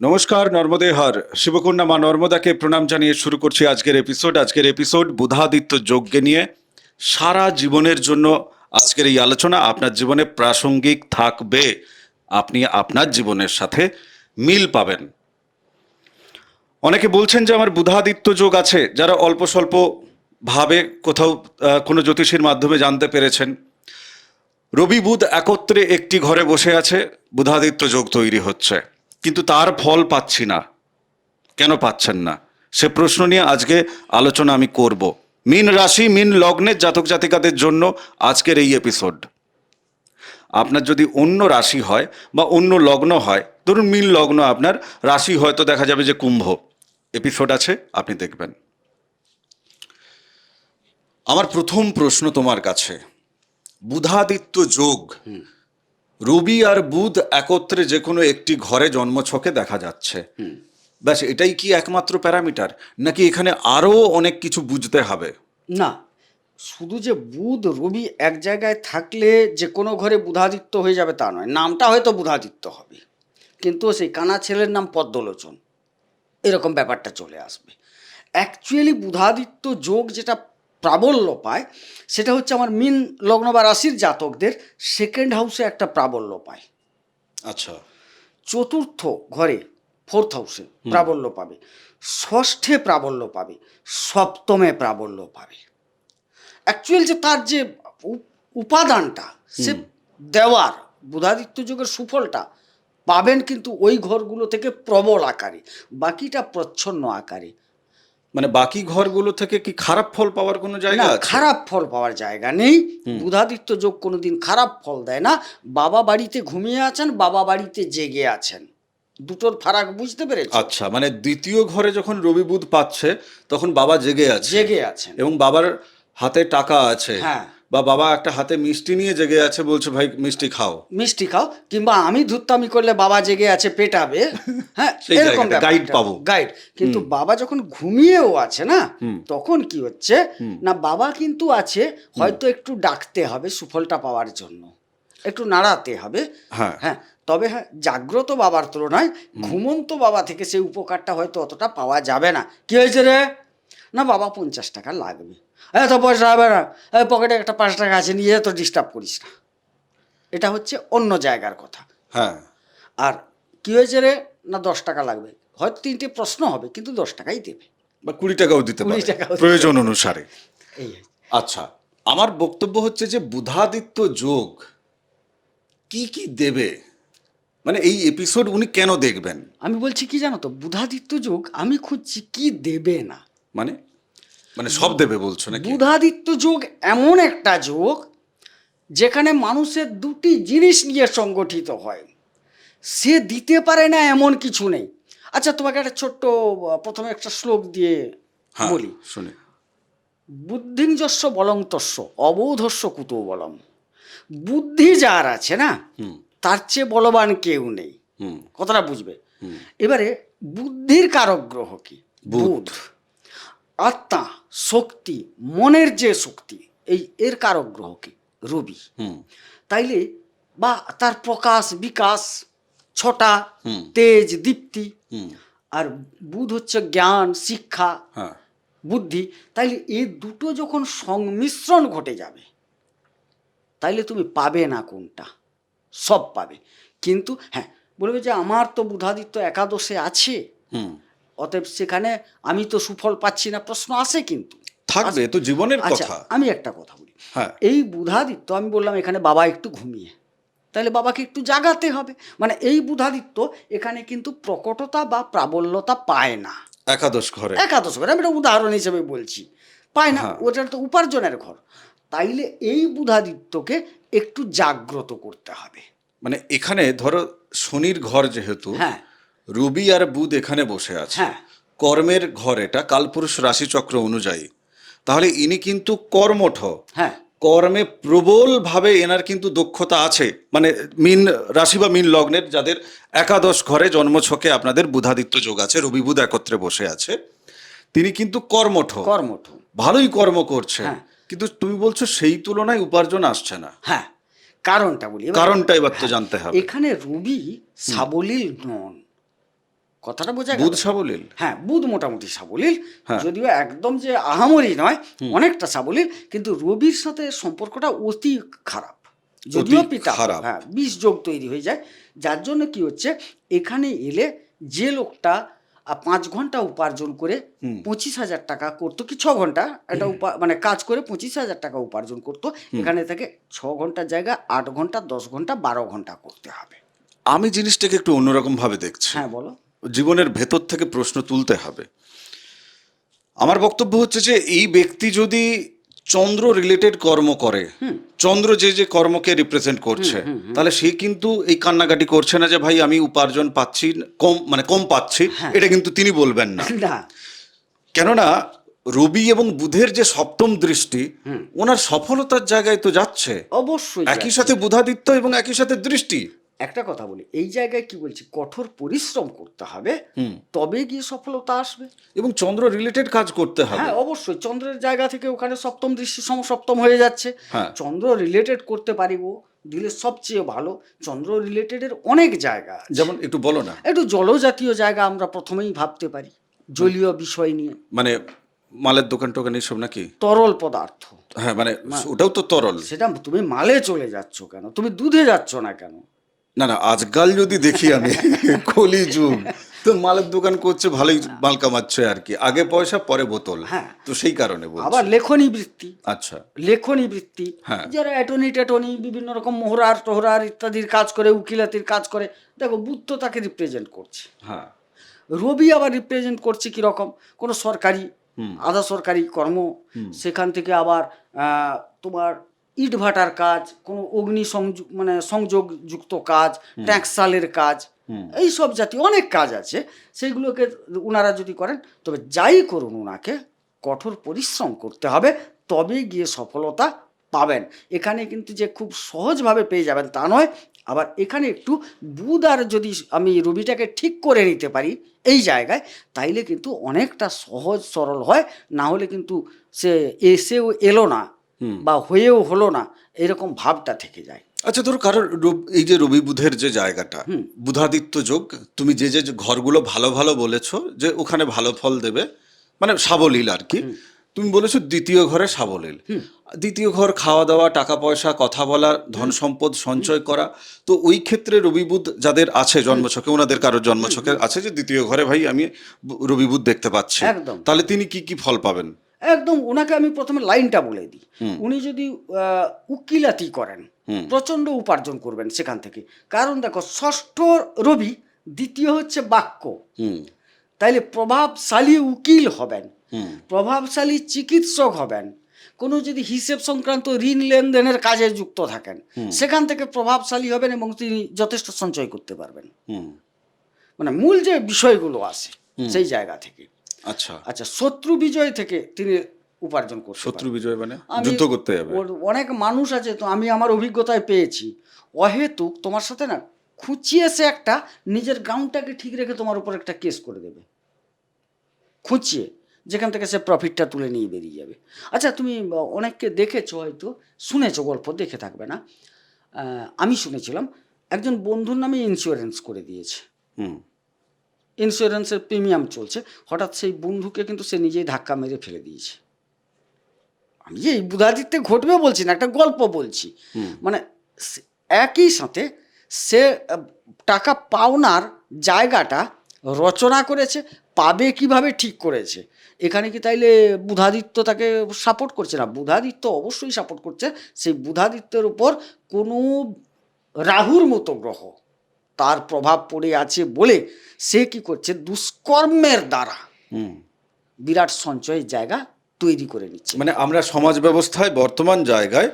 নমস্কার, নর্মদে হর। শিবকন্যা মা নর্মদাকে প্রণাম জানিয়ে শুরু করছি আজকের এপিসোড বুধাদিত্য যোগকে নিয়ে। সারা জীবনের জন্য আজকের এই আলোচনা আপনার জীবনে প্রাসঙ্গিক থাকবে। আপনি আপনার জীবনের সাথে মিল পাবেন। অনেকে বলছেন যে আমার বুধাদিত্য যোগ আছে, যারা অল্প স্বল্প ভাবে কোথাও কোনো জ্যোতিষীর মাধ্যমে জানতে পেরেছেন। রবি বুধ একত্রে একটি ঘরে বসে আছে, বুধাদিত্য যোগ তৈরি হচ্ছে, কিন্তু তার ফল পাচ্ছি না। কেন পাচ্ছেন না, সে প্রশ্ন নিয়ে আজকে আলোচনা আমি করব। মীন রাশি, মীন লগ্নের জাতক জাতিকাদের জন্য আজকের এই এপিসোড। আপনার যদি অন্য রাশি হয় বা অন্য লগ্ন হয়, ধরুন মীন লগ্ন, আপনার রাশি হয়তো দেখা যাবে যে কুম্ভ, এপিসোড আছে, আপনি দেখবেন। আমার প্রথম প্রশ্ন তোমার কাছে, বুধাদিত্য যোগ, রবি আর বুধ একত্রে যে কোনো একটি ঘরে জন্মছকে দেখা যাচ্ছে, ব্যাস এটাই কি একমাত্র প্যারামিটার, নাকি এখানে আরো অনেক কিছু বুঝতে হবে? না, শুধু যে বুধ রবি এক জায়গায় থাকলে যে কোনো ঘরে বুধাদিত্য হয়ে যাবে তা নয়। নামটা হয়তো বুধাদিত্য হবে, কিন্তু সেই কানা ছেলের নাম পদ্মলোচন, এরকম ব্যাপারটা চলে আসবে। অ্যাকচুয়ালি বুধাদিত্য যোগ যেটা প্রাবল্য পায়, সেটা হচ্ছে আমার মীন লগ্ন বা রাশির জাতকদের সেকেন্ড হাউসে একটা প্রাবল্য পায়। আচ্ছা। চতুর্থ ঘরে, ফোর্থ হাউসে প্রাবল্য পাবে, ষষ্ঠে প্রাবল্য পাবে, সপ্তমে প্রাবল্য পাবে। অ্যাকচুয়াল যে তার যে উপাদানটা সে দেওয়ার, বুধাদিত্য যুগের সুফলটা পাবেন কিন্তু ওই ঘরগুলো থেকে প্রবল আকারে, বাকিটা প্রচ্ছন্ন আকারে। মানে বাকি ঘরগুলো থেকে কি খারাপ ফল পাওয়ার কোনো জায়গা না, আছে? খারাপ ফল পাওয়ার জায়গা নেই। বুধাদিত্য যোগ কোনোদিন খারাপ ফল দেয় না। বাবা বাড়িতে ঘুমিয়ে আছেন, বাবা বাড়িতে জেগে আছেন, দুটোর ফারাক বুঝতে পেরেছেন? আচ্ছা, মানে দ্বিতীয় ঘরে যখন রবি বুধ পাচ্ছে তখন বাবা জেগে আছেন এবং বাবার হাতে টাকা আছে, হ্যাঁ, বা বাবা একটা হাতে মিষ্টি নিয়ে জেগে আছে, বলছে ভাই মিষ্টি খাও। মিষ্টি খাও, কিংবা আমি ধূর্তামি করলে বাবা জেগে আছে পেটাবে, হ্যাঁ, সেই এরকম জায়গাটা গাইড পাবো। গাইড। কিন্তু বাবা যখন ঘুমিয়েও আছে না, তখন কি হচ্ছে না, বাবা কিন্তু আছে, হয়তো একটু ডাকতে হবে সুফলটা পাওয়ার জন্য, একটু নাড়াতে হবে। হ্যাঁ। হ্যাঁ, তবে হ্যাঁ, জাগ্রত বাবার তুলনায় ঘুমন্ত বাবা থেকে সেই উপকারটা হয়তো অতটা পাওয়া যাবে না। কি হয়েছে রে? না, বাবা 50 টাকা লাগবে, এত পয়সা হবে না, পকেটে একটা 5 টাকা আছে, নিয়ে তো ডিস্টার্ব করিস না। এটা হচ্ছে অন্য জায়গার কথা। হ্যাঁ। আর কি হয়েছে রে? না 10 টাকা লাগবে, হয়তো 3টে প্রশ্ন হবে, কিন্তু 10 টাকাই দেবে, বা 20 টাকাও দিতে 20 পারে টাকাও দিতে প্রয়োজন অনুসারে। এই আচ্ছা, আমার বক্তব্য হচ্ছে যে বুধাদিত্য যোগ কি কি দেবে, মানে এই এপিসোড উনি কেন দেখবেন? আমি বলছি কি জানো তো, বুধাদিত্য যোগ আমি খুঁজছি কি দেবে না। মানে মানে সব দেবে বলছো নাকি? বুধাদিত্য যোগ এমন একটা যোগ যেখানে মানুষের দুটি জিনিস নিয়ে সংগঠিত হয়, সে দিতে পারে না এমন কিছু নেই। আচ্ছা, তোমাকে একটা ছোট্ট প্রথমে একটা শ্লোক দিয়ে হ্যাঁ, বলি। শুনি। বুদ্ধিঞ্জস্য বলং তস্য অবৌধস্য কুতো বলম। বুদ্ধি যার আছে না, তার চেয়ে বলবান কেউ নেই। কথাটা বুঝবে। এবারে বুদ্ধির কারক গ্রহ কি? বুধ। আত্মা, শক্তি, মনের যে শক্তি, এর কারক গ্রহ কি? রবি। তাইলে বা তার প্রকাশ বিকাশ, ছটা, তেজ, দীপ্তি। আর বুধ হচ্ছে জ্ঞান, শিক্ষা, বুদ্ধি। তাইলে এই দুটো যখন সংমিশ্রণ ঘটে যাবে, তাইলে তুমি পাবে না কোনটা? সব পাবে। কিন্তু হ্যাঁ, বলবে যে আমার তো বুধাদিত্য একাদশে আছে, অতএব সেখানে আমি তো সুফল পাচ্ছি না, প্রশ্ন আসে। কিন্তু থাকবে তো, জীবনের আচ্ছা, কথা। আমি একটা কথা বলি। হ্যাঁ। এই বুধাদিত্য, আমি বললাম এখানে বাবা একটু ঘুমিয়ে, তাহলে বাবাকে একটু জাগাতে হবে। মানে এই বুধাদিত্য এখানে কিন্তু প্রকটতা বা প্রাবল্যতা পায় না। একাদশ ঘরে, আমি একটা উদাহরণ হিসেবে বলছি, পায় না। ওটা তো উপার্জনের ঘর। তাইলে এই বুধাদিত্যকে একটু জাগ্রত করতে হবে। মানে এখানে ধরো শনির ঘর যেহেতু, হ্যাঁ, রবি আর বুধ এখানে বসে আছে, হ্যাঁ, কর্মের ঘর এটা কালপুরুষ রাশিচক্র অনুযায়ী, তাহলে ইনি কিন্তু কর্মঠ। হ্যাঁ, কর্মে প্রবল ভাবে এনার কিন্তু দক্ষতা আছে। মানে মীন রাশি বা মীন লগ্নের যাদের একাদশ ঘরে জন্মছকে আপনাদের বুধাদিত্য যোগ আছে, রবি বুধ একত্রে বসে আছে, তিনি কিন্তু কর্মঠ, ভালোই কর্ম করছে। কিন্তু তুমি বলছো সেই তুলনায় উপার্জন আসছে না। হ্যাঁ, কারণটা বলি, কারণটা এবার তো জানতে হবে। এখানে রবি সাবলীল নন, কথাটা বোঝা গেল? বুধ সাবলীল। হ্যাঁ, বুধ মোটামুটি সাবলীল, হ্যাঁ। যদিও একদম যে আহামরি নয়, অনেকটা সাবলীল, কিন্তু রবির সাথে সম্পর্কটা অতি খারাপ, যদিও অতি পিতা খারাপ। হ্যাঁ 20 যোগ তৈরি হয়ে যায়, যার জন্য কি হচ্ছে, এখানে এলে যে লোকটা 5 ঘন্টা উপার্জন করে 25,000 টাকা করতো, কি 6 ঘন্টা এটা মানে কাজ করে 25,000 টাকা উপার্জন করতো, এখানে থেকে 6 ঘন্টার জায়গায় 8 ঘন্টা, 10 ঘন্টা, 12 ঘন্টা করতে হবে। আমি জিনিসটাকে একটু অন্যরকম ভাবে দেখছি। হ্যাঁ বলো। জীবনের ভেতর থেকে প্রশ্ন তুলতে হবে। আমার বক্তব্য হচ্ছে যে এই ব্যক্তি যদি চন্দ্র রিলেটেড কর্ম করে, চন্দ্র যে যে কর্মকে রিপ্রেজেন্ট করছে, তাহলে সে কিন্তু এই কান্নাকাটি করছে না যে ভাই আমি উপার্জন পাচ্ছি কম, মানে কম পাচ্ছি, এটা কিন্তু তিনি বলবেন না। না, কেননা রবি এবং বুধের যে সপ্তম দৃষ্টি ওনার সফলতার জায়গায় তো যাচ্ছে, অবশ্যই একই সাথে বুধাদিত্য এবং একই সাথে দৃষ্টি। একটা কথা বলি, এই জায়গায় কি বলছি, কঠোর পরিশ্রম করতে হবে, তবে গিয়ে সফলতা আসবে। এবং চন্দ্র রিলেটেড কাজ করতে হবে। হ্যাঁ অবশ্যই, চন্দ্রের জায়গা থেকে ওখানে সপ্তম দৃষ্টি সমসপ্তম হয়ে যাচ্ছে, হ্যাঁ। চন্দ্র রিলেটেড করতে পারিব দিলে সবচেয়ে ভালো। চন্দ্র রিলেটেডের অনেক জায়গা আছে। যেমন একটু বলো না। একটু জলজাতীয় জায়গা আমরা প্রথমেই ভাবতে পারি, জলীয় বিষয় নিয়ে, মানে মালের দোকান টোকান এইসব নাকি? তরল পদার্থ। হ্যাঁ, মানে ওটাও তো তরল। সেটা তুমি মালে চলে যাচ্ছ কেন, তুমি দুধে যাচ্ছ না কেন? না না, আজকাল যদি দেখি আমি কলি যুগ, তো মালের দোকান করছে, ভালোই মাল কামাচ্ছে আর কি, আগে পয়সা পরে বোতল। হ্যাঁ। তো সেই কারণে বলছি। আবার লেখনী বৃত্তি, আচ্ছা। লেখনী বৃত্তি, হ্যাঁ। যারা অ্যাটর্নি টেটনি বিভিন্ন রকম মোহরার টোহরার ইত্যাদির কাজ করে, উকিলাতির কাজ করে, দেখো বুধ তো তাকে রিপ্রেজেন্ট করছে। হ্যাঁ। রবি আবার রিপ্রেজেন্ট করছে কীরকম, কোনো সরকারি আধা সরকারি কর্ম, সেখান থেকে আবার তোমার ইট ভাটার কাজ, কোনো অগ্নি সংযোগ মানে সংযোগযুক্ত কাজ, ট্যাক্সালের কাজ, এই সব জাতীয় অনেক কাজ আছে, সেইগুলোকে ওনারা যদি করেন, তবে যাই করুন ওনাকে কঠোর পরিশ্রম করতে হবে, তবে গিয়ে সফলতা পাবেন। এখানে কিন্তু যে খুব সহজভাবে পেয়ে যাবেন তা নয়। আবার এখানে একটু বুধ আর যদি আমি রবিটাকে ঠিক করে নিতে পারি এই জায়গায়, তাইলে কিন্তু অনেকটা সহজ সরল হয়, না হলে কিন্তু সে এসেও এলো না বা হয়েও হলো না, এরকম ভাবটা থেকে যায়। আচ্ছা, ধরো কারোর এই যে রবি বুধের যে জায়গাটা, বুধাদিত্য যোগ, তুমি যে যে ঘরগুলো ভালো ভালো বলেছো যে ওখানে ভালো ফল দেবে, মানে সাবলীল আর কি, তুমি বলেছো দ্বিতীয় ঘরে সাবলীল। দ্বিতীয় ঘর খাওয়া দাওয়া, টাকা পয়সা, কথা বলা, ধন সম্পদ সঞ্চয় করা, তো ওই ক্ষেত্রে রবি বুধ যাদের আছে জন্মছকে, ওনাদের কারোর জন্মছকে আছে যে দ্বিতীয় ঘরে ভাই আমি রবি বুধ দেখতে পাচ্ছি, একদম। তাহলে তিনি কি কি ফল পাবেন? একদম, ওনাকে আমি প্রথমে লাইনটা বলে দিই। উনি যদি উকিলাতি করেন, প্রচণ্ড উপার্জন করবেন সেখান থেকে, কারণ দেখো ষষ্ঠ রবি, দ্বিতীয় হচ্ছে বাক্য, তাইলে প্রভাবশালী উকিল হবেন, প্রভাবশালী চিকিৎসক হবেন, কোনো যদি হিসেব সংক্রান্ত ঋণ লেনদেনের কাজে যুক্ত থাকেন, সেখান থেকে প্রভাবশালী হবেন এবং তিনি যথেষ্ট সঞ্চয় করতে পারবেন। মানে মূল যে বিষয়গুলো আছে সেই জায়গা থেকে। আচ্ছা আচ্ছা, শত্রু বিজয় থেকে তিনি উপার্জন করতে পারেন। শত্রু বিজয় মানে যুদ্ধ করতে যাবে। অনেক মানুষ আছে, তো আমি আমার অভিজ্ঞতায় পেয়েছি, অহেতুক তোমার সাথে না খুঁচিয়ে সে একটা নিজের গ্রাউন্ডটাকে ঠিক রেখে তোমার উপর একটা কেস করে দেবে, খুঁচিয়ে, যেখান থেকে সে প্রফিটটা তুলে নিয়ে বেরিয়ে যাবে। আচ্ছা, তুমি অনেককে দেখেছো, হয়তো শুনেছো, গল্প দেখে থাকবে না, আমি শুনেছিলাম একজন বন্ধুর নামে ইন্স্যুরেন্স করে দিয়েছে, ইন্স্যুরেন্সের প্রিমিয়াম চলছে, হঠাৎ সেই বন্ধুকে কিন্তু সে নিজেই ধাক্কা মেরে ফেলে দিয়েছে। আমি যে এই বুধাদিত্যে ঘটবে বলছি না, একটা গল্প বলছি। মানে একই সাথে সে টাকা পাওনার জায়গাটা রচনা করেছে, পাবে কিভাবে ঠিক করেছে। এখানে কি তাইলে বুধাদিত্য তাকে সাপোর্ট করছে না? বুধাদিত্য অবশ্যই সাপোর্ট করছে। সেই বুধাদিত্যের উপর কোনো রাহুর মতো গ্রহ তার প্রভাব পড়ে আছে বলে সে কি করছে, দুষ্কর্মের দ্বারা বিরাট সঞ্চয়ের জায়গা তৈরি করে নিচ্ছে। মানে আমরা সমাজ ব্যবস্থায় বর্তমান জায়গায়,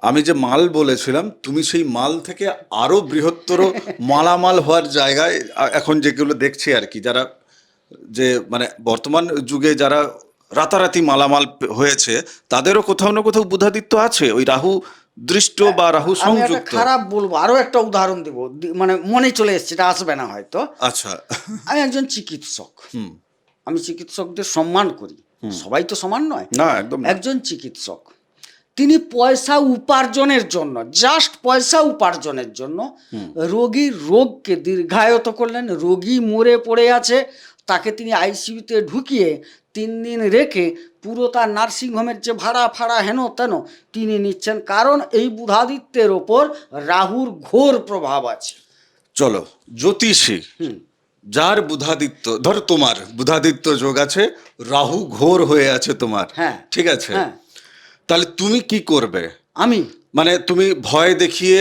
আমি যে মাল বলেছিলাম, তুমি সেই মাল থেকে আরো বৃহত্তর মালামাল হওয়ার জায়গায় এখন যেগুলো দেখছি আর কি, যারা যে মানে বর্তমান যুগে যারা রাতারাতি মালামাল হয়েছে, তাদেরও কোথাও না কোথাও বুধাদিত্য আছে, ওই রাহু দৃষ্ট বা রাহু সংযুক্ত। খারাপ বলবো, আরো একটা উদাহরণ দেবো, মানে মনে চলে এসছে, এটা আসবে না হয়তো। আচ্ছা। আমি একজন চিকিৎসক, আমি চিকিৎসকদের সম্মান করি, সবাই তো সমান নয়, না একদম। একজন চিকিৎসক, তিনি পয়সা উপার্জনের জন্য, জাস্ট পয়সা উপার্জনের জন্য রোগীর রোগকে দীর্ঘায়িত করলেন। রোগী মরে পড়ে আছে, তাকে তিনি আইসিইউতে ঢুকিয়ে 3 দিন রেখে পুরো তার নার্সিংহোমের যে ভাড়া ফাড়া হেন তেন তিনি নিচ্ছেন, কারণ এই বুধাদিত্যের ওপর রাহুর ঘোর প্রভাব আছে। চলো, জ্যোতিষী যার বুধাদিত্য, ধরো তোমার বুধাদিত্য যোগ আছে, রাহু ঘোর হয়ে আছে তোমার, হ্যাঁ। ঠিক আছে, হ্যাঁ। তাহলে তুমি কি করবে? আমি মানে তুমি ভয় দেখিয়ে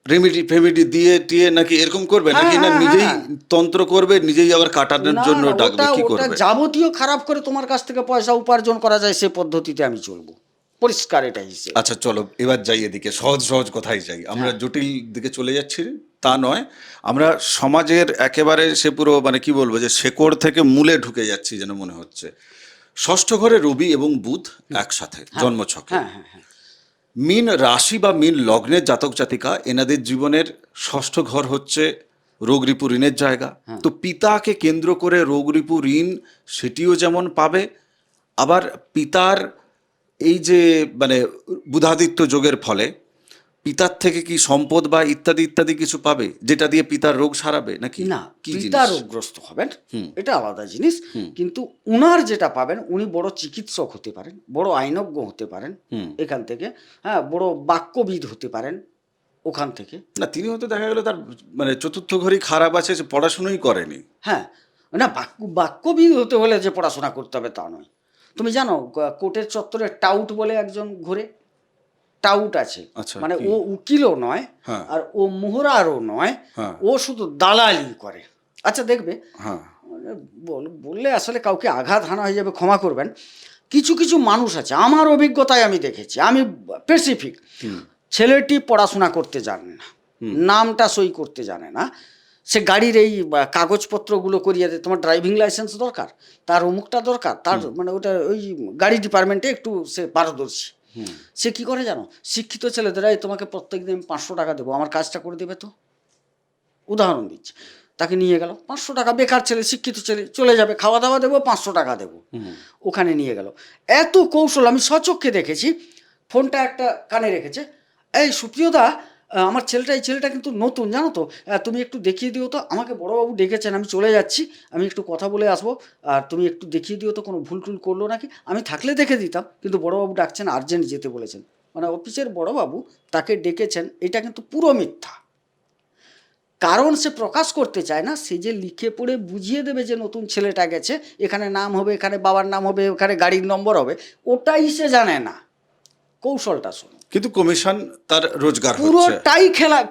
রেমিডি ফেমিডি দিয়ে টিয়ে নাকি এরকম করবে, হ্যাঁ, নাকি না হ্যাঁ, নিজেই হ্যাঁ। তন্ত্র করবে, নিজেই আবার কাটানোর জন্য না, ডাকবে, কি ওটা করবে? যাবতীয় খারাপ করে তোমার কাছ থেকে পয়সা উপার্জন করা যায় সে পদ্ধতিতে আমি চলবো, পরিষ্কার এটা হিসেবে। আচ্ছা চলো এবার যাই এদিকে, সহজ সহজ কথাই যাই, আমরা জটিল দিকে চলে যাচ্ছি তা নয়, আমরা সমাজের একেবারে সে পুরো মানে কি বলবো যে শেকড় থেকে মূলে ঢুকে যাচ্ছি যেন মনে হচ্ছে। ষষ্ঠ ঘরে রবি এবং বুধ একসাথে জন্মছকে, হ্যাঁ, হ্যাঁ, হ্যাঁ। মীন রাশি বা মীন লগ্নের জাতক জাতিকা, এনাদের জীবনের ষষ্ঠ ঘর হচ্ছে রোগ রিপু ঋণের জায়গা। তো পিতাকে কেন্দ্র করে রোগ রিপু ঋণ সেটিও যেমন পাবে, আবার পিতার এই যে মানে বুধাদিত্য যোগের ফলে পিতার থেকে কি সম্পদ বা ইত্যাদি ইত্যাদি কিছু পাবে, যেটা দিয়ে পিতার রোগ সারাবে নাকি? না, কি পিতা জিনিস? রোগগ্রস্ত হবেন, এটা আলাদা জিনিস। কিন্তু উনার যেটা পাবেন, উনি বড় চিকিৎসক হতে পারেন, বড় আইনজ্ঞ হতে পারেন এখান থেকে, হ্যাঁ, বড় বাক্যবিদ হতে পারেন ওখান থেকে। না, তিনি হয়তো দেখা গেল তার মানে চতুর্থ ঘরই খারাপ আছে, সে পড়াশুনোই করেনি। হ্যাঁ, না, বাক্যবিদ হতে হলে যে পড়াশোনা করতে হবে তা নয়। তুমি জানো কোর্টের চত্বরে টাউট বলে একজন ঘুরে, টাউট আছে, আচ্ছা, মানে কি? ও উকিলও নয়, হ্যাঁ। আর ও মোহরারও নয়, হ্যাঁ। ও শুধু দালালি করে। আচ্ছা দেখবে, হ্যাঁ। মানে বললে আসলে কাউকে আঘাত হানা হয়ে যাবে, ক্ষমা করবেন। কিছু কিছু মানুষ আছে, আমার অভিজ্ঞতায় আমি দেখেছি, আমি স্পেসিফিক, ছেলেটি পড়াশোনা করতে জানে না, নামটা সই করতে জানে না, সে গাড়ির এই কাগজপত্রগুলো করিয়ে দেয়, তোমার ড্রাইভিং লাইসেন্স দরকার, তার অমুকটা দরকার, তার মানে ওটা ওই গাড়ি ডিপার্টমেন্টে একটু সে পারদর্শী। সে কি করে জানো, শিক্ষিত ছেলেদেরা, এই তোমাকে প্রত্যেক দিন 500 টাকা দেবো, আমার কাজটা করে দেবে তো, উদাহরণ দিচ্ছি, তাকে নিয়ে গেল, 500 টাকা, বেকার ছেলে, শিক্ষিত ছেলে, চলে যাবে, খাওয়া দাওয়া দেবো, 500 টাকা দেবো, ওখানে নিয়ে গেল। এত কৌশল আমি সচক্ষে দেখেছি। ফোনটা একটা কানে রেখেছে, এই সুপ্রিয়দা, আমার ছেলেটা, এই ছেলেটা কিন্তু নতুন জানো তো, তুমি একটু দেখিয়ে দিও তো, আমাকে বড়োবাবু ডেকেছেন, আমি চলে যাচ্ছি, আমি একটু কথা বলে আসবো, আর তুমি একটু দেখিয়ে দিও তো কোনো ভুল টুল করলো নাকি। আমি থাকলে দেখে দিতাম, কিন্তু বড়োবাবু ডাকছেন, আর্জেন্ট যেতে বলেছেন, মানে অফিসের বড়োবাবু তাকে ডেকেছেন, এটা কিন্তু পুরো মিথ্যা। কারণ সে প্রকাশ করতে চায় না, সে যে লিখে পড়ে বুঝিয়ে দেবে যে নতুন ছেলেটা গেছে, এখানে নাম হবে, এখানে বাবার নাম হবে, এখানে গাড়ির নম্বর হবে, ওটাই সে জানে না। কৌশলটা শোনো, কিন্তু কমিশন তার রোজগার হচ্ছে, পুরোটাই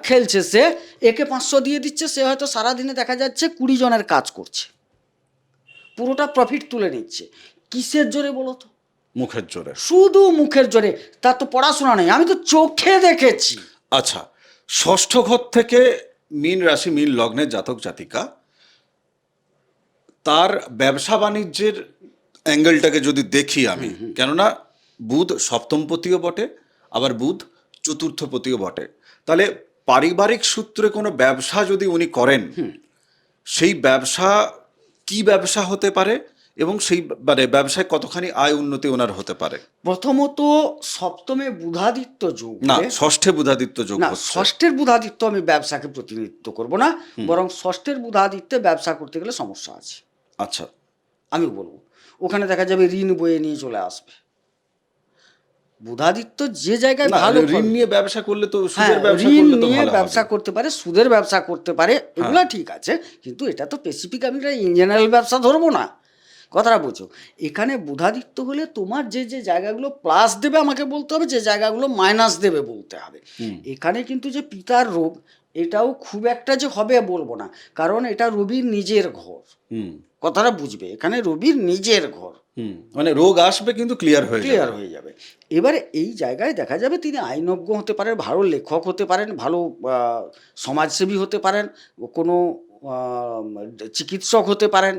খেলছে সে, একে 500 দিয়ে দিচ্ছে, সে হয়তো সারাদিনে দেখা যাচ্ছে 20 জনের কাজ করছে, পুরোটা প্রফিট তুলে নিচ্ছে। কিসের জোরে বলো তো? মুখের জোরে। শুধু মুখের জোরে, তার তো পড়াশোনা নেই, আমি তো চোখে দেখেছি। আচ্ছা, ষষ্ঠ ঘর থেকে মীন রাশি মীন লগ্নের জাতক জাতিকা, তার ব্যবসা বাণিজ্যের অ্যাঙ্গেলটাকে যদি দেখি আমি, কেননা বুধ সপ্তমপতিও বটে, আবার বুধ চতুর্থপতিও বটে, তাহলে পারিবারিক সূত্রে কোনো ব্যবসা যদি উনি করেন, সেই ব্যবসা কি ব্যবসা হতে পারে, এবং সেই মানে ব্যবসায় কতখানি আয় উন্নতি ওনার হতে পারে? প্রথমত সপ্তমে বুধাদিত্য যোগ, না, ষষ্ঠে বুধাদিত্য যোগ না, হচ্ছে। ষষ্ঠের বুধাদিত্য আমি ব্যবসাকে প্রতিনিধিত্ব করব না, বরং ষষ্ঠের বুধাদিত্যে ব্যবসা করতে গেলে সমস্যা আছে। আচ্ছা, আমি বলবো ওখানে দেখা যাবে ঋণ বয়ে নিয়ে চলে আসবে। বুধাদিত্য যে জায়গায় না, ভালো ঋণ নিয়ে ব্যবসা করলে তো হ্যাঁ, সুদের ব্যবসা ঋণ করলে তো নিয়ে ভালো ব্যবসা হবে। করতে পারে, সুদের ব্যবসা করতে পারে, এগুলা ঠিক আছে, কিন্তু এটা তো স্পেসিফিক, আমি ইন জেনারেল ব্যবসা ধরবো না, কথাটা বুঝো। এখানে বুধাদিত্য হলে তোমার যে যে জায়গাগুলো প্লাস দেবে আমাকে বলতে হবে, যে জায়গাগুলো মাইনাস দেবে বলতে হবে। এখানে কিন্তু যে পিতার রোগ, এটাও খুব একটা যে হবে বলবো না, কারণ এটা রবির নিজের ঘর, কথাটা বুঝবে, এখানে রবির নিজের ঘর, মানে রোগ আসবে কিন্তু ক্লিয়ার হয়ে যাবে। এবারে এই জায়গায় দেখা যাবে তিনি আইনজ্ঞ হতে পারেন, ভালো লেখক হতে পারেন, ভালো সমাজসেবী হতে পারেন, কোনো চিকিৎসক হতে পারেন,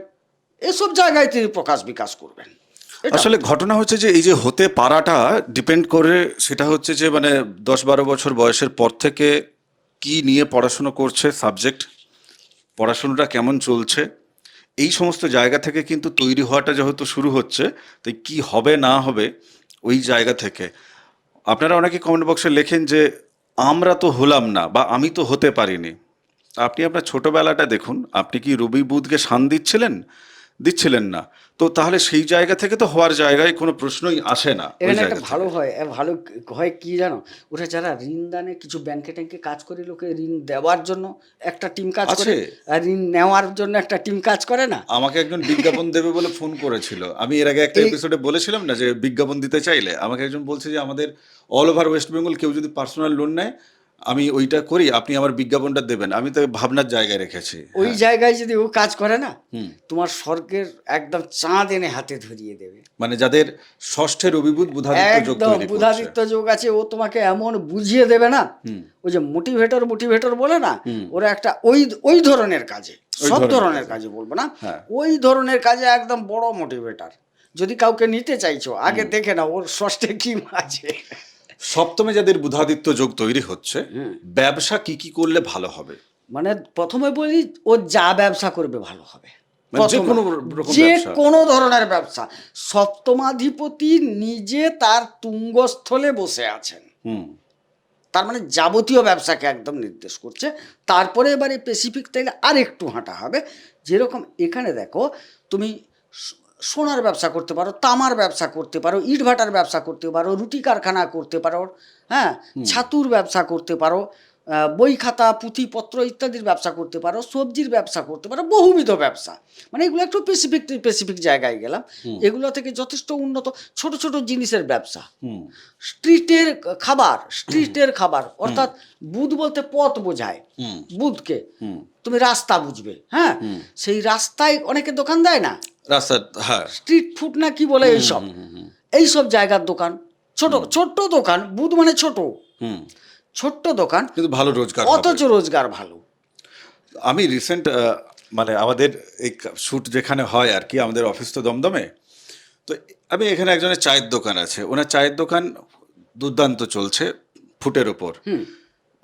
এসব জায়গায় তিনি প্রকাশ বিকাশ করবেন। আসলে ঘটনা হচ্ছে যে এই যে হতে পারাটা ডিপেন্ড করে, সেটা হচ্ছে যে মানে 10-12 বছর বয়সের পর থেকে কি নিয়ে পড়াশুনো করছে, সাবজেক্ট পড়াশুনোটা কেমন চলছে, এই সমস্ত জায়গা থেকে কিন্তু তৈরি হওয়াটা যেহেতু শুরু হচ্ছে, তাই কি হবে না হবে ওই জায়গা থেকে আপনারা অনেকে কমেন্ট বক্সে লেখেন যে আমরা তো হলাম না বা আমি তো হতে পারিনি। আপনি আপনার ছোটবেলাটা দেখুন, আপনি কি রবি বুধকে শান দিচ্ছিলেন না? তো তাহলে সেই জায়গা থেকে তো হওয়ার জায়গায় কোনো প্রশ্নই আসে না ওই এখানে একটা জায়গা ভালো থেকে। হয় ভালো হয় কি জানো, ওরা যারা ঋণ দানে কিছু ব্যাংকে ট্যাঙ্কে কাজ করে, লোকে ঋণ দেওয়ার জন্য একটা টিম কাজ করে, আছে। আর ঋণ নেওয়ার জন্য একটা টিম কাজ করে না। আমাকে একজন বিজ্ঞাপন দেবে বলে ফোন করেছিল। আমি এর আগে একটা এই এপিসোডে বলেছিলাম না যে বিজ্ঞাপন দিতে চাইলে আমাকে একজন বলছে যে আমাদের অল ওভার ওয়েস্ট বেঙ্গল কেউ যদি পার্সোনাল লোন নেয় আমি ওইটা করি, আপনি আমার বিজ্ঞাপনটা দেবেন। আমি তো ভাবনার জায়গায় রেখেছি। ওই জায়গায় যদি ও কাজ করে না, হুম। তোমার স্বর্গের একদম চাঁদ এনে হাতে ধরিয়ে দেবে। মানে যাদের ষষ্ঠের অভিভূত বুধাদিত্য যোগ একদম তৈরি করছে। বুধাদিত্য যোগ আছে, ও তোমাকে এমন বুঝিয়ে দেবে না। ওই যে মোটিভেটর বলে না, ওরা একটা ওই ধরনের কাজে, ওই সব ধরনের ধরনের কাজে। কাজে বলবো না, হ্যাঁ। ওই ধরনের কাজে একদম বড় মোটিভেটর। যদি কাউকে নিতে চাইছো, আগে দেখে নাও ওর ষষ্ঠে কি আছে। সপ্তমে যাদের বুধাদিত্য যোগ তৈরি হচ্ছে, ব্যবসা কি কি করলে ভালো হবে? মানে প্রথমে বলি, ও যা ব্যবসা করবে ভালো হবে। মানে যে প্রথমে, কোনো রকম যে ব্যবসা। কোনো ধরনের ব্যবসা। সপ্তমাধিপতি নিজে তার তুঙ্গস্থলে বসে আছেন, হুম। তার মানে যাবতীয় ব্যবসাকে একদম নির্দেশ করছে। তারপরে এবারে স্পেসিফিক তাইলে আর একটু হাঁটা হবে। যেরকম এখানে দেখো, তুমি সোনার ব্যবসা করতে পারো, তামার ব্যবসা করতে পারো, ইটভাটার ব্যবসা করতে পারো, রুটি কারখানা করতে পারো, হ্যাঁ, ছাতুর ব্যবসা করতে পারো, বই খাতা পুঁথিপত্র ইত্যাদির ব্যবসা করতে পারো, সবজির ব্যবসা করতে পারো, বহুবিধ ব্যবসা। মানে এগুলো একটু স্পেসিফিক জায়গায় গেলাম। এগুলো থেকে যথেষ্ট উন্নত ছোট ছোট জিনিসের ব্যবসা। স্ট্রিটের খাবার অর্থাৎ বুধ বলতে পথ বোঝায়। বুধকে তুমি রাস্তা বুঝবে, হ্যাঁ, সেই রাস্তায় অনেকে দোকান দেয় না, রাস্তা, হ্যাঁ, স্ট্রিট ফুড না কি বলে, এইসব জায়গার দোকান, ছোট দোকান। বুধ মানে ছোট, ছোট্ট দোকান, কিন্তু ভালো রোজগার অথচ হবে। রোজগার ভালো। আমি রিসেন্ট মানে আমাদের এই শ্যুট যেখানে হয় আর কি, আমাদের অফিস তো দমদমে, তো আমি এখানে একজনের চায়ের দোকান আছে, ওনার চায়ের দোকান দুর্দান্ত চলছে ফুটের ওপর।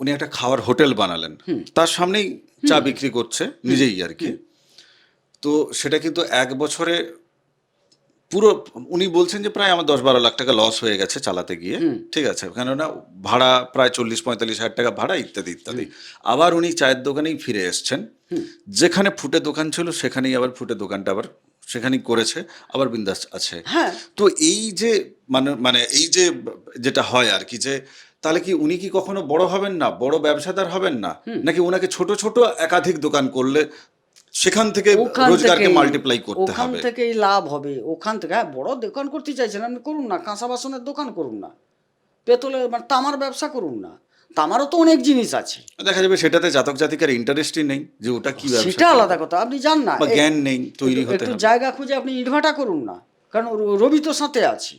উনি একটা খাওয়ার হোটেল বানালেন, তার সামনেই চা বিক্রি করছে নিজেই আর কি। তো সেটা কিন্তু 1 বছরে পুরো, উনি বলছেন যে প্রায় আমার 10-12 লাখ টাকা লস হয়ে গেছে চালাতে গিয়ে, ঠিক আছে, কেননা ভাড়া প্রায় 40-45 হাজার টাকা ভাড়া ইত্যাদি ইত্যাদি। আবার উনি চায়ের দোকানেই ফিরে এসছেন, যেখানে ফুটে দোকান ছিল সেখানেই আবার ফুটে দোকানটা আবার সেখানেই করেছে, আবার বিন্দাস আছে। হ্যাঁ, তো এই যে মানে এই যে যেটা হয় আর কি, যে তাহলে কি উনি কি কখনো বড় হবেন না, বড় ব্যবসাদার হবেন না, নাকি ওনাকে ছোট ছোট একাধিক দোকান করলে সেখান থেকে রোজগারকে মাল্টিপ্লাই করতে ওখান হবে? থেকেই লাভ হবে, ওখান থেকে। হ্যাঁ, বড় দোকান করতে চাইছেন আপনি, করুন না, কাঁচা বাসনের দোকান করুন না, পেতলের মানে তামার ব্যবসা করুন না, তামারও তো অনেক জিনিস আছে। দেখা যাবে সেটাতে জাতক জাতিকার ইন্টারেস্টই নেই যে ওটা কি ব্যবসা সেটা করবে। আলাদা কথা, আপনি জান না, বা জ্ঞান নেই, তৈরি হতে একটু হবে। জায়গা খুঁজে আপনি ইটভাটা করুন না, কারণ রবি তো সাথে আছে,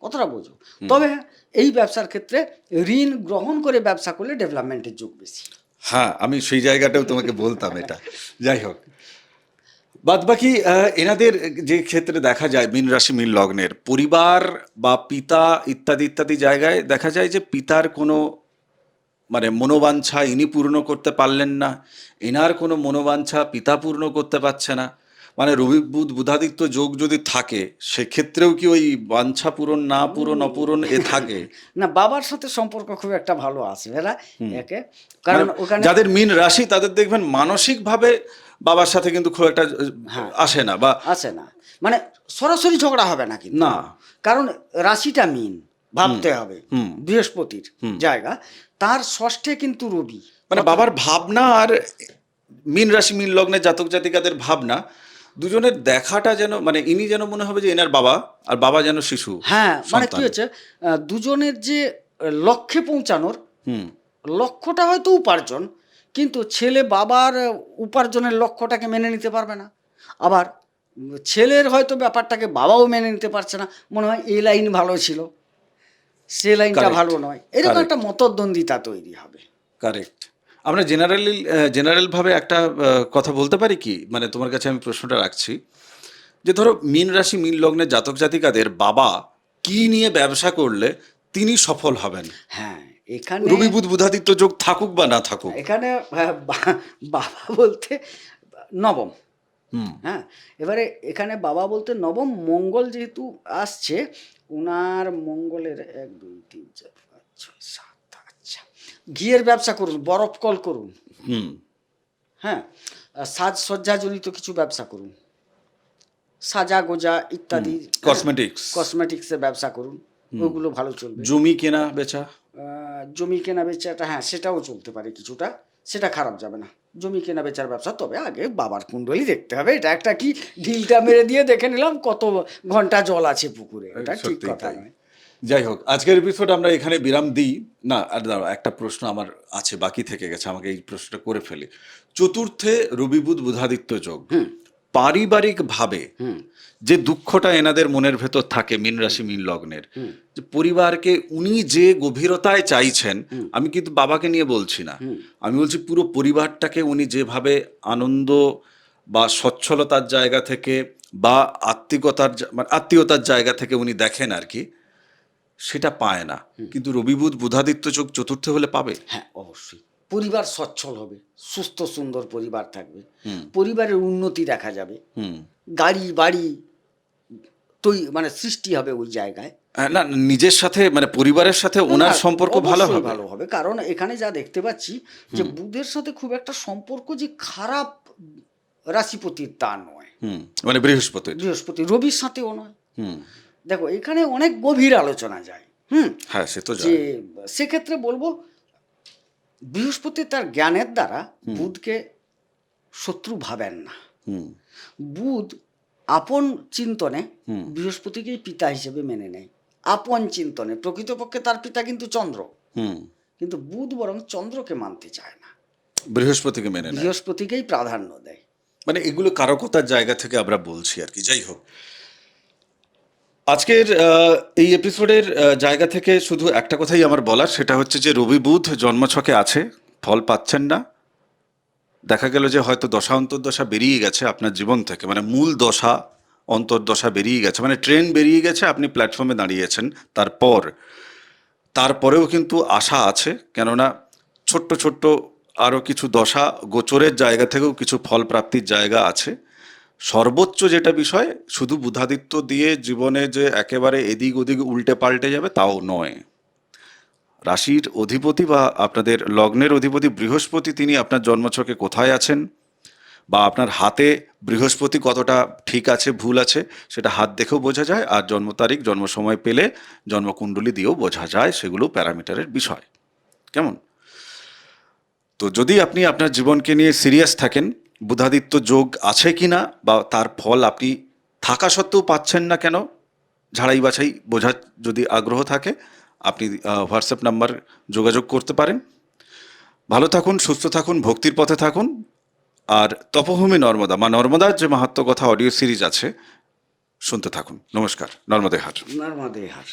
কথাটা বোঝো। তবে এই ব্যবসার ক্ষেত্রে ঋণ গ্রহণ করে ব্যবসা করলে ডেভেলপমেন্টের যোগ বেশি। হ্যাঁ, আমি সেই জায়গাটাও তোমাকে বলতাম এটা। যাই হোক, বাদ বাকি এনাদের যে ক্ষেত্রে দেখা যায় মীন রাশি মীন লগ্নের পরিবার বা পিতা ইত্যাদি ইত্যাদি জায়গায় দেখা যায় যে পিতার কোনো মানে মনোবাঞ্ছা ইনি পূর্ণ করতে পারলেন না, এনার কোনো মনোবাঞ্ছা পিতা পূর্ণ করতে পারছে না। মানে রবি বুধ বুধাদিত্য যোগ যদি থাকে সেক্ষেত্রেও কি ওই বাঞ্ছা পূরণ না পূরণ অপূরণ থাকে? না, বাবার সাথে সম্পর্ক খুব একটা ভালো আসবে না একে, কারণ মানে ওখানে যাদের মীন রাশি তাদের দেখবেন মানসিকভাবে বাবার সাথে কিন্তু খুব একটা আসে না, বা আসে না, মানে সরাসরি ঝগড়া হবে না কিন্তু, না, কারণ রাশিটা মীন, ভাবতে হবে বৃহস্পতির জায়গা, তার ষষ্ঠে কিন্তু রবি। মানে বাবার ভাবনা আর মীন রাশি মীন লগ্নের জাতক জাতিকাদের ভাবনা দুজনের দেখাটা যেন, মানে ইনি যেন মনে হবে যে এনার বাবা, আর বাবা যেন শিশু। হ্যাঁ, মানে কি সন্তান। হচ্ছে, দুজনের যে লক্ষ্যে পৌঁছানোর লক্ষ্যটা হয়তো উপার্জন, কিন্তু ছেলে বাবার উপার্জনের লক্ষ্যটাকে মেনে নিতে পারবে না, আবার ছেলের হয়তো ব্যাপারটাকে বাবাও মেনে নিতে পারছে না, মনে হয় এই লাইন ভালো ছিল, সে লাইনটা Correct. ভালো নয়, এরকম Correct. একটা মতদ্বন্দ্বিতা তৈরি হবে। কারেক্ট। আমরা জেনারেল ভাবে একটা কথা বলতে পারি কি, মানে তোমার কাছে আমি প্রশ্নটা রাখছি, যে ধরো মীন রাশি মীন লগ্নের জাতক জাতিকাদের বাবা কি নিয়ে ব্যবসা করলে তিনি সফল হবেন? হ্যাঁ, এখানে রবি বুধ বুধাদিত্য যোগ থাকুক বা না থাকুক। এখানে বাবা বলতে নবম, হ্যাঁ, এবারে এখানে বাবা বলতে নবম মঙ্গল যেহেতু আসছে, ওনার মঙ্গলের 1 2 3 4 5 6 7, আচ্ছা, ঘিয়ের ব্যবসা করুন, বরফ কল করুন, হুম হ্যাঁ, সাজসজ্জাজনিত কিছু ব্যবসা করুন, সাজা গোজা ইত্যাদি, কসমেটিক্স, কসমেটিক্সের ব্যবসা করুন, ওগুলো ভালো চলবে। জমি কেনা বেচা, জমি কেনা বেচাটা, হ্যাঁ সেটাও চলতে পারে কিছুটা, সেটা খারাপ যাবে না। জমি কেনা বেচার ব্যবসা, তবে আগে বাবার কুণ্ডলী দেখতে হবে। এটা একটা কি ঢিলটা মেরে দিয়ে দেখে নিলাম কত ঘন্টা জল আছে পুকুরে, এটা ঠিক সত্যিই কথা তাই। নয়। যাই হোক, আজকের এপিসোড আমরা এখানে বিরাম দিই না। আর দাঁড়াও, একটা প্রশ্ন আমার আছে, বাকি থেকে গেছে, আমাকে এই প্রশ্নটা করে ফেলি। চতুর্থে রবি বুধ বুধাদিত্য যোগ, পারিবারিক ভাবে যে দুঃখটা এনাদের মনের ভেতর থাকে, মীন রাশি মীন লগ্নের, যে পরিবারকে উনি যে গভীরতায় চাইছেন, আমি কিন্তু বাবাকে নিয়ে বলছি না, আমি বলছি পুরো পরিবারটাকে উনি যেভাবে আনন্দ বা সচ্ছলতার জায়গা থেকে বা মানে আত্মীয়তার জায়গা থেকে উনি দেখেন আর কি, সেটা পায় না। কিন্তু রবি বুধ বুধাদিত্য যোগ চতুর্থে হলে পাবে। হ্যাঁ অবশ্যই, পরিবার সচ্ছল হবে, সুস্থ সুন্দর পরিবার থাকবে, পরিবারের উন্নতি দেখা যাবে, গাড়ি বাড়ি মানে সৃষ্টি হবে ওই জায়গায়। না, নিজের সাথে মানে পরিবারের সাথে ওনার না, সম্পর্ক ভালো অবশ্যই হবে। ভালো হবে, কারণ এখানে যা দেখতে পাচ্ছি যে বুধের সাথে খুব একটা সম্পর্ক যে খারাপ রাশিপতির তা নয়, মানে বৃহস্পতি, বৃহস্পতি রবির সাথেও নয়। হুম দেখো এখানে অনেক গভীর আলোচনা যায়। হ্যাঁ, সে তো যে যায়। সেক্ষেত্রে বলবো বৃহস্পতি তার জ্ঞানের দ্বারা বুধকে শত্রু ভাবেন না। বুধ আপন চিন্তনে বৃহস্পতিকেই পিতা হিসেবে মেনে নেয়, আপন চিন্তনে। প্রকৃতপক্ষে তার পিতা কিন্তু চন্দ্র, কিন্তু বুধ বরং চন্দ্রকে মানতে চায় না, বৃহস্পতিকে মেনে নেয়, বৃহস্পতিকেই প্রাধান্য দেয়। মানে এগুলো কারকতার জায়গা থেকে আমরা বলছি আর কি। যাই হোক, আজকের এই এপিসোডের জায়গা থেকে শুধু একটা কথাই আমার বলার, সেটা হচ্ছে যে রবি বুধ জন্মছকে আছে, ফল পাচ্ছেন না। দেখা গেল যে হয়তো দশা অন্তর্দশা বেরিয়ে গেছে আপনার জীবন থেকে, মানে মূল দশা অন্তর্দশা বেরিয়ে গেছে, মানে ট্রেন বেরিয়ে গেছে, আপনি প্ল্যাটফর্মে দাঁড়িয়েছেন। তারপরেও কিন্তু আশা আছে, কেননা ছোট্ট ছোট্ট আরও কিছু দশা গোচরের জায়গা থেকেও কিছু ফল প্রাপ্তির জায়গা আছে। সর্বোচ্চ যেটা বিষয়, শুধু বুধাদিত্য দিয়ে জীবনে যে একেবারে এদিক ওদিক উল্টে পাল্টে যাবে তাও নয়। রাশির অধিপতি বা আপনাদের লগ্নের অধিপতি বৃহস্পতি, তিনি আপনার জন্মছকে কোথায় আছেন বা আপনার হাতে বৃহস্পতি কতটা ঠিক আছে ভুল আছে, সেটা হাত দেখেও বোঝা যায়, আর জন্ম তারিখ জন্ম সময় পেলে জন্মকুণ্ডলী দিয়েও বোঝা যায়, সেগুলো প্যারামিটারের বিষয়। কেমন? তো যদি আপনি আপনার জীবনকে নিয়ে সিরিয়াস থাকেন, বুধাদিত্য যোগ আছে কি না বা তার ফল আপনি থাকা সত্ত্বেও পাচ্ছেন না কেন, ঝাড়াই বাছাই বোঝার যদি আগ্রহ থাকে, আপনি হোয়াটসঅ্যাপ নাম্বার যোগাযোগ করতে পারেন। ভালো থাকুন, সুস্থ থাকুন, ভক্তির পথে থাকুন। আর তপভূমি নর্মদা, নর্মদার যে মাহাত্ম্য কথা অডিও সিরিজ আছে, শুনতে থাকুন। নমস্কার। নর্মদে হার। নর্মদে হার।